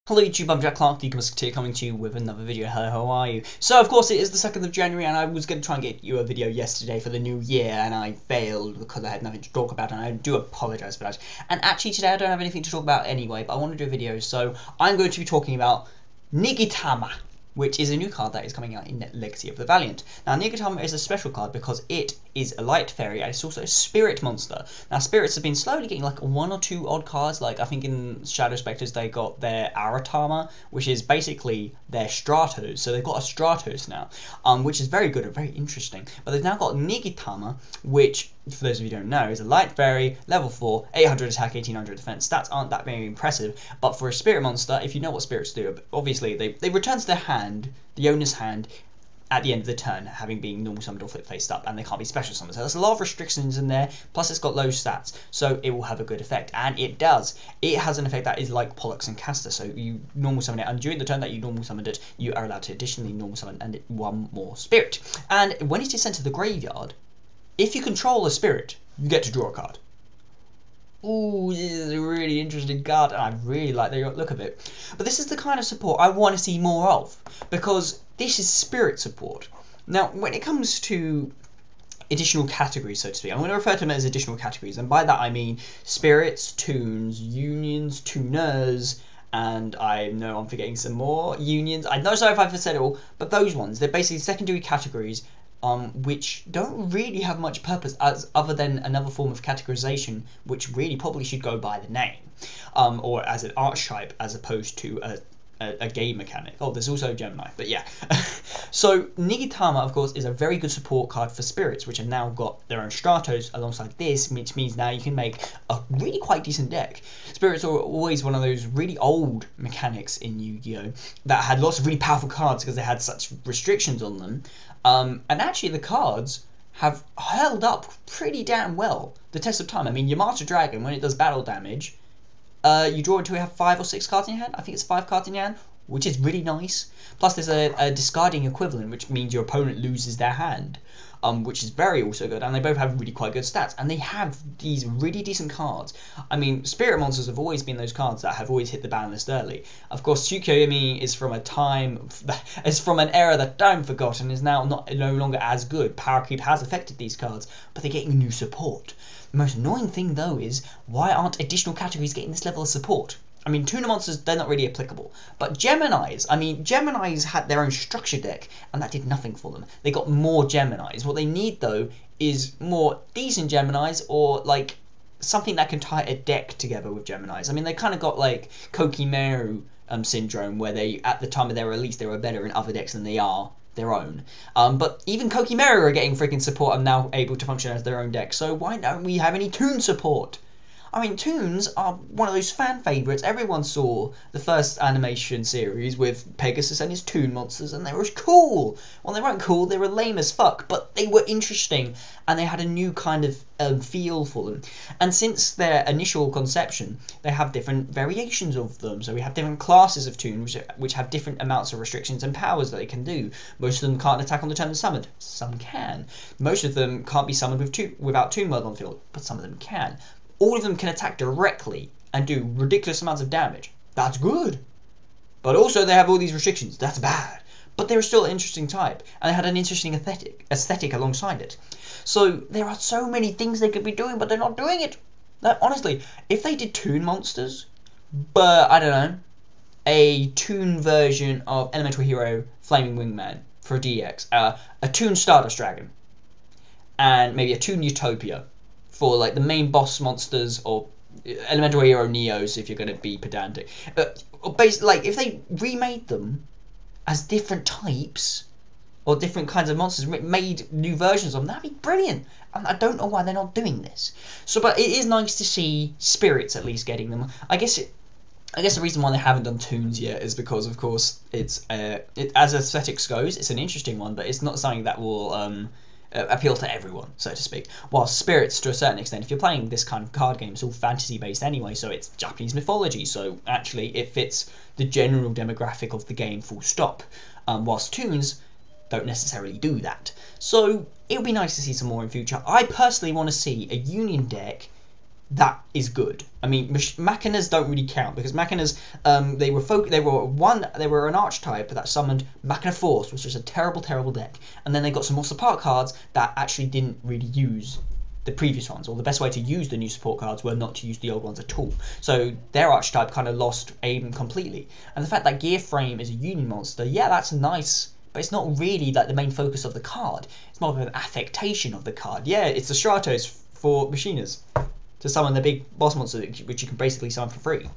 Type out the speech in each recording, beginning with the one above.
Hello YouTube, I'm Jack Clark, the Musketeer, coming to you with another video. Hello, how are you? So, of course, it is the 2nd of January, and I was going to try and get you a video yesterday for the new year, and I failed because I had nothing to talk about, and I do apologise for that. And actually, today I don't have anything to talk about anyway, but I want to do a video, so I'm going to be talking about Nigitama, which is a new card that is coming out in Legacy of the Valiant. Now, Nigitama is a special card because it is a light fairy and it's also a spirit monster. Now, spirits have been slowly getting like 1 or 2 odd cards. Like, I think in Shadow Spectres they got their Aratama, which is basically their Stratos. So they've got a Stratos now, which is very good and very interesting. But they've now got Nigitama, which, for those of you who don't know, is a light fairy, level 4, 800 attack, 1800 defense. Stats aren't that very impressive, but for a spirit monster, if you know what spirits do, obviously they return to their hand, the owner's hand, at the end of the turn, having been normal summoned or flip faced up, and they can't be special summoned. So there's a lot of restrictions in there, plus it's got low stats, so it will have a good effect, and it does. It has an effect that is like Pollux and Castor, so you normal summon it, and during the turn that you normal summoned it, you are allowed to additionally normal summon and 1 more spirit. And when it is sent to the graveyard, if you control a spirit, you get to draw a card. Ooh, this is a really interesting card, and I really like the look of it. But this is the kind of support I want to see more of, because this is spirit support. Now, when it comes to additional categories, so to speak, I'm going to refer to them as additional categories, and by that I mean spirits, tunes, unions, tuners, and I know I'm forgetting some more unions. I'm not sure if I've said it all, but those ones, they're basically secondary categories which don't really have much purpose other than another form of categorization, which really probably should go by the name, or as an archetype as opposed to a game mechanic. Oh, there's also Gemini, but yeah. So Nigitama, of course, is a very good support card for spirits, which have now got their own Stratos alongside this, which means now you can make a really quite decent deck. Spirits are always one of those really old mechanics in Yu-Gi-Oh! That had lots of really powerful cards because they had such restrictions on them. And actually the cards have held up pretty damn well the test of time. I mean, your Master Dragon, when it does battle damage, you draw until you have 5 or 6 cards in your hand. I think it's 5 cards in your hand, which is really nice. Plus there's a discarding equivalent, which means your opponent loses their hand, which is very also good, and they both have really quite good stats, and they have these really decent cards. I mean, spirit monsters have always been those cards that have always hit the ban list early. Of course, GEMINI is from an era that I'm forgotten, is now no longer as good. Power creep has affected these cards, but they're getting new support. The most annoying thing though is, why aren't additional categories getting this level of support? I mean, tuna monsters, they're not really applicable. But Geminis had their own structure deck, and that did nothing for them. They got more Geminis. What they need, though, is more decent Geminis, or, like, something that can tie a deck together with Geminis. I mean, they kind of got, like, Kokimeru syndrome, where they, at the time of their release, they were better in other decks than they are their own. But even Kokimeru are getting freaking support and now able to function as their own deck. So why don't we have any Toon support? I mean, Toons are one of those fan favourites. Everyone saw the first animation series with Pegasus and his Toon monsters, and they were cool. Well, they weren't cool, they were lame as fuck, but they were interesting, and they had a new kind of feel for them. And since their initial conception, they have different variations of them. So we have different classes of Toon, which have different amounts of restrictions and powers that they can do. Most of them can't attack on the turn they're summoned. Some can. Most of them can't be summoned without Toon Word on the field, but some of them can. All of them can attack directly and do ridiculous amounts of damage. That's good. But also they have all these restrictions. That's bad. But they're still an interesting type, and they had an interesting aesthetic alongside it. So there are so many things they could be doing, but they're not doing it. Like, honestly, if they did Toon monsters, but I don't know, a Toon version of Elemental Hero Flaming Wingman for a DX, a Toon Stardust Dragon, and maybe a Toon Utopia for like the main boss monsters, or Elemental Hero Neos if you're going to be pedantic. Or basically, like, if they remade them as different types or different kinds of monsters, made new versions of them, that'd be brilliant. And I don't know why they're not doing this. So, but it is nice to see spirits at least getting them. I guess the reason why they haven't done Toons yet is because, of course, it's as aesthetics goes, it's an interesting one, but it's not something that will appeal to everyone, so to speak. While spirits, to a certain extent, if you're playing this kind of card game, it's all fantasy based anyway, so it's Japanese mythology, so actually it fits the general demographic of the game, full stop. Whilst Toons don't necessarily do that. So it would be nice to see some more in future. I personally want to see a Union deck that is good. I mean, Machinas don't really count because Machinas, they were an archetype that summoned Machina Force, which was a terrible deck, and then they got some more support cards that actually didn't really use the previous ones, or the best way to use the new support cards were not to use the old ones at all. So their archetype kind of lost aim completely. And the fact that Gear Frame is a Union monster, yeah, that's nice, but it's not really like the main focus of the card. It's more of an affectation of the card. Yeah, it's the Stratos for Machinas to summon the big boss monster, which you can basically summon for free.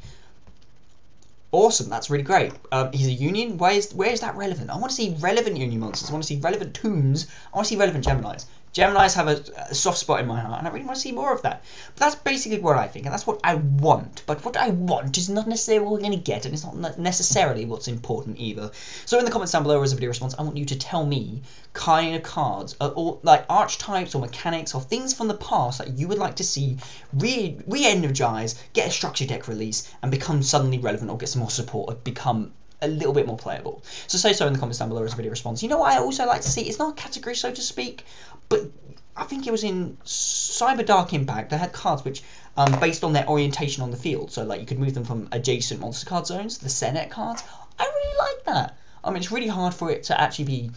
Awesome, that's really great. He's a Union. Where is that relevant? I want to see relevant Union monsters. I want to see relevant Tombs. I want to see relevant Geminis. Geminis have a soft spot in my heart, and I really want to see more of that. But that's basically what I think, and that's what I want. But what I want is not necessarily what we're going to get, and it's not necessarily what's important either. So in the comments down below as a video response, I want you to tell me kind of cards, or like archetypes or mechanics or things from the past that you would like to see re-energize, get a structure deck release, and become suddenly relevant, or get some more support, or become a little bit more playable. So say so in the comments down below as a video response. You know what I also like to see? It's not a category, so to speak, but I think it was in Cyber Dark Impact. They had cards which, based on their orientation on the field, so like you could move them from adjacent monster card zones, the Senet cards. I really like that. I mean, it's really hard for it to actually be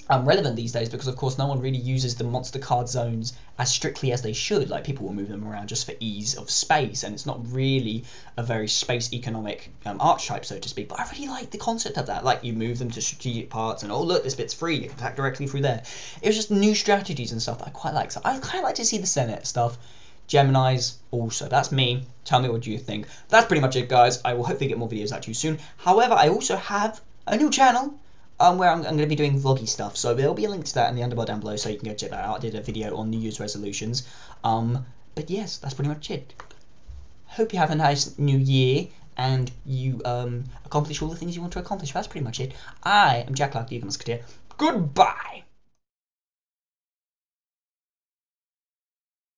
relevant these days because of course no one really uses the monster card zones as strictly as they should. Like people will move them around just for ease of space, and it's not really a very space economic archetype, so to speak. But I really like the concept of that. Like you move them to strategic parts, and oh look, this bit's free, you can attack directly through there. It was just new strategies and stuff that I quite like. So I kind of like to see the Senet stuff. Geminis also. That's me. Tell me what you think. That's pretty much it, guys. I will hopefully get more videos out to you soon. However, I also have a new channel where I'm going to be doing vloggy stuff, so there'll be a link to that in the underbar down below, so you can go check that out. I did a video on New Year's resolutions, but yes, that's pretty much it. Hope you have a nice new year, and you accomplish all the things you want to accomplish. That's pretty much it. I am Jack Clark, the Musketeer. Goodbye!